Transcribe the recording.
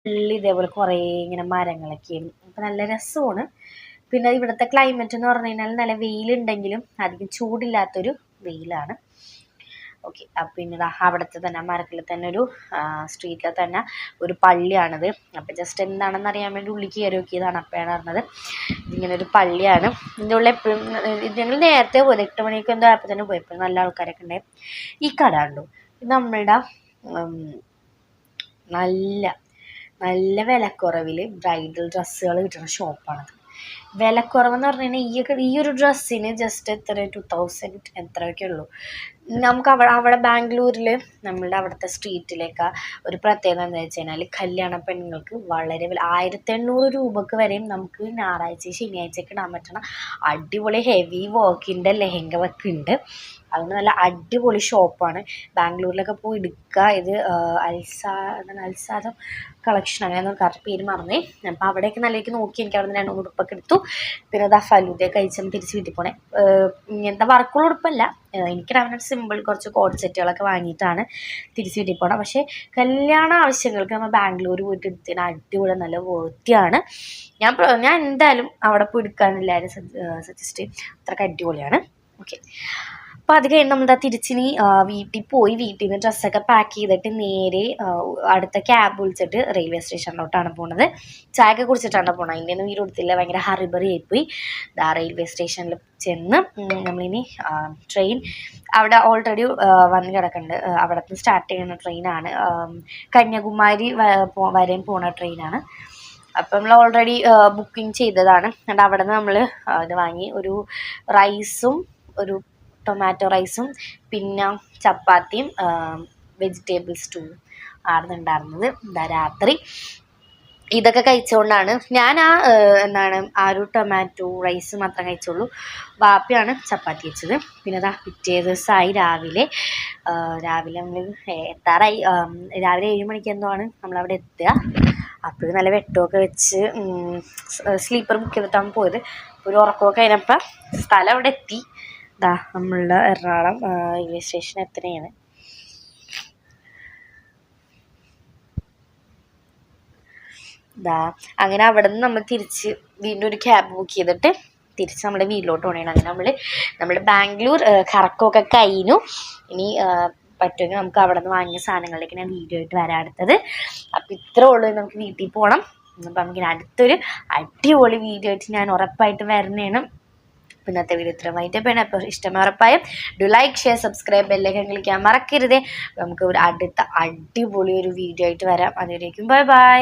Full ഇതേപോലെ കുറേ ഇങ്ങനെ മരങ്ങളൊക്കെയാണ്. അപ്പം നല്ല രസമാണ്. പിന്നെ ഇവിടുത്തെ ക്ലൈമറ്റ് എന്ന് പറഞ്ഞു കഴിഞ്ഞാൽ നല്ല വെയിലുണ്ടെങ്കിലും അധികം ചൂടില്ലാത്തൊരു വെയിലാണ്. ഓക്കെ. പിന്നെ അവിടുത്തെ തന്നെ മരത്തിൽ തന്നെ ഒരു സ്ട്രീറ്റിൽ തന്നെ ഒരു പള്ളിയാണിത്. അപ്പം ജസ്റ്റ് എന്താണെന്ന് അറിയാൻ വേണ്ടി ഉള്ളിൽ കയറി നോക്കിയതാണ്. അപ്പോഴാണ് പറഞ്ഞത് ഇതിങ്ങനെ ഒരു പള്ളിയാണ്. ഇതിൻ്റെ ഉള്ളിൽ എപ്പോഴും ഞങ്ങൾ നേരത്തെ പോയത് 8 മണിയൊക്കെ എന്തോ ആയപ്പോൾ തന്നെ പോയി. എപ്പോഴും നല്ല ആൾക്കാരൊക്കെ ഉണ്ടായി. ഈ കട ഉണ്ടോ, ഇത് നമ്മളുടെ നല്ല നല്ല വിലക്കുറവിൽ ബ്രൈഡൽ ഡ്രസ്സുകൾ കിട്ടുന്ന ഷോപ്പാണത്. വിലക്കുറവെന്ന് പറഞ്ഞു കഴിഞ്ഞാൽ ഈ ഒരു ഡ്രസ്സിന് ജസ്റ്റ് എത്ര 2000 എത്രയൊക്കെ ഉള്ളൂ. നമുക്ക് അവിടെ ബാംഗ്ലൂരിൽ നമ്മളുടെ അവിടുത്തെ സ്ട്രീറ്റിലേക്ക് ഒരു പ്രത്യേകത എന്താ വെച്ച് കഴിഞ്ഞാൽ കല്യാണ പെണ്ണുങ്ങൾക്ക് വളരെ 1800 രൂപക്ക് വരെയും നമുക്ക് ഞായറാഴ്ച ശനിയാഴ്ചയൊക്കെ ഇടാൻ പറ്റണം അടിപൊളി ഹെവി വർക്കിൻ്റെ ലെഹങ്കയൊക്കെ ഉണ്ട്. അതുകൊണ്ട് നല്ല അടിപൊളി ഷോപ്പാണ്. ബാംഗ്ലൂരിലൊക്കെ പോയി എടുക്കുക. ഇത് അൽസാദം കളക്ഷൻ അങ്ങനെ കറക്റ്റ് പേര് മറന്നേ. അപ്പം അവിടെയൊക്കെ നല്ലതായിട്ട് നോക്കി എനിക്ക് അവിടെ നിന്ന് 2 ഉടുപ്പൊക്കെ എടുത്തു. പിന്നെ ഫലൂദയൊക്കെ കഴിച്ചാൽ തിരിച്ച് വീട്ടിൽ പോണേ. ഇങ്ങനത്തെ വർക്കുള്ള ഉടുപ്പല്ല, എനിക്കിടാൻ സിമ്പിൾ കുറച്ച് കോഡ് സെറ്റുകളൊക്കെ വാങ്ങിയിട്ടാണ് തിരിച്ച് വീട്ടിൽ പോകണം. പക്ഷേ കല്യാണ ആവശ്യങ്ങൾക്ക് നമ്മൾ ബാംഗ്ലൂർ പോയിട്ട് എടുത്തതിന് അടിപൊളി നല്ല വൃത്തിയാണ്. ഞാൻ എന്തായാലും അവിടെ പോയി എടുക്കാനെല്ലാവരും സജസ്റ്റ് ചെയ്യും. അത്രയ്ക്ക് അടിപൊളിയാണ്. ഓക്കെ. അപ്പോൾ അത് കഴിഞ്ഞ് നമ്മൾ തിരിച്ചിനി വീട്ടിൽ പോയി വീട്ടിൽ നിന്ന് ഡ്രസ്സൊക്കെ പാക്ക് ചെയ്തിട്ട് നേരെ അടുത്ത ക്യാബ് വിളിച്ചിട്ട് റെയിൽവേ സ്റ്റേഷനിലോട്ടാണ് പോകുന്നത്. ചായയൊക്കെ കുടിച്ചിട്ടാണ് പോകുന്നത്. അതിൻ്റെയൊന്നും വീട് കൊടുത്തില്ല, ഭയങ്കര ഹറിബറി ആയിപ്പോയി. റെയിൽവേ സ്റ്റേഷനിൽ ചെന്ന് നമ്മളിനി ട്രെയിൻ അവിടെ ഓൾറെഡി വന്ന് കിടക്കുന്നുണ്ട്. അവിടെ നിന്ന് സ്റ്റാർട്ട് ചെയ്യുന്ന ട്രെയിനാണ്, കന്യാകുമാരി വരെയും പോണ ട്രെയിനാണ്. അപ്പം നമ്മൾ ഓൾറെഡി ബുക്കിംഗ് ചെയ്തതാണ്. എന്നിട്ട് അവിടെ നിന്ന് നമ്മൾ ഇത് വാങ്ങി, ഒരു റൈസും ഒരു ടൊമാറ്റോ റൈസും പിന്നെ ചപ്പാത്തിയും വെജിറ്റബിൾ സ്റ്റൂവും ആണെന്നുണ്ടായിരുന്നത്. രാത്രി ഇതൊക്കെ കഴിച്ചുകൊണ്ടാണ് ഞാൻ ആ ഒരു ടൊമാറ്റോ റൈസ് മാത്രം കഴിച്ചുള്ളൂ. ബാപ്പിയാണ് ചപ്പാത്തി വെച്ചത്. പിന്നെ പിറ്റേ ദിവസമായി രാവിലെ നമ്മൾ എത്താറായി. രാവിലെ 7 മണിക്ക് എന്തോ ആണ് നമ്മളവിടെ എത്തുക. അപ്പോൾ നല്ല വെട്ടമൊക്കെ വെച്ച് സ്ലീപ്പർ ബുക്ക് ചെയ്തിട്ടാണ് പോയത്. ഒരു ഉറക്കമൊക്കെ കഴിഞ്ഞപ്പോൾ സ്ഥലം അവിടെ എത്തി. നമ്മളുടെ എറണാകുളം റെയിൽവേ സ്റ്റേഷൻ എത്തുകയാണ്. അങ്ങനെ അവിടെ നിന്ന് നമ്മൾ തിരിച്ച് വീണ്ടും ഒരു ക്യാബ് ബുക്ക് ചെയ്തിട്ട് തിരിച്ച് നമ്മുടെ വീട്ടിലോട്ട് പോകണം. അങ്ങനെ നമ്മൾ ബാംഗ്ലൂർ കറക്കമൊക്കെ കഴിഞ്ഞു. ഇനി പറ്റുമെങ്കിൽ നമുക്ക് അവിടെ നിന്ന് വാങ്ങിയ സാധനങ്ങളിലേക്ക് ഞാൻ വീഡിയോ ആയിട്ട് വരാൻ അടുത്തത്. അപ്പോൾ ഇത്രേ ഉള്ളൂ, നമുക്ക് വീട്ടിൽ പോകണം. അപ്പം നമുക്കിനി അടുത്തൊരു അടിപൊളി വീഡിയോ ആയിട്ട് ഞാൻ ഉറപ്പായിട്ട് വരുന്നതാണ്. ഇന്നത്തെ വീഡിയോ ഇത്രയുമായിട്ട് അപ്പോൾ ഇഷ്ടമായി ഉറപ്പായും ലൈക്ക്, ഷെയർ, സബ്സ്ക്രൈബ്, ബെല്ലൈക്കൺ ക്ലിക്കാൻ മറക്കരുതേ. നമുക്ക് ഒരു അടുത്ത അടിപൊളി ഒരു വീഡിയോ ആയിട്ട് വരാം. അതുവരേക്കും ബൈ ബൈ.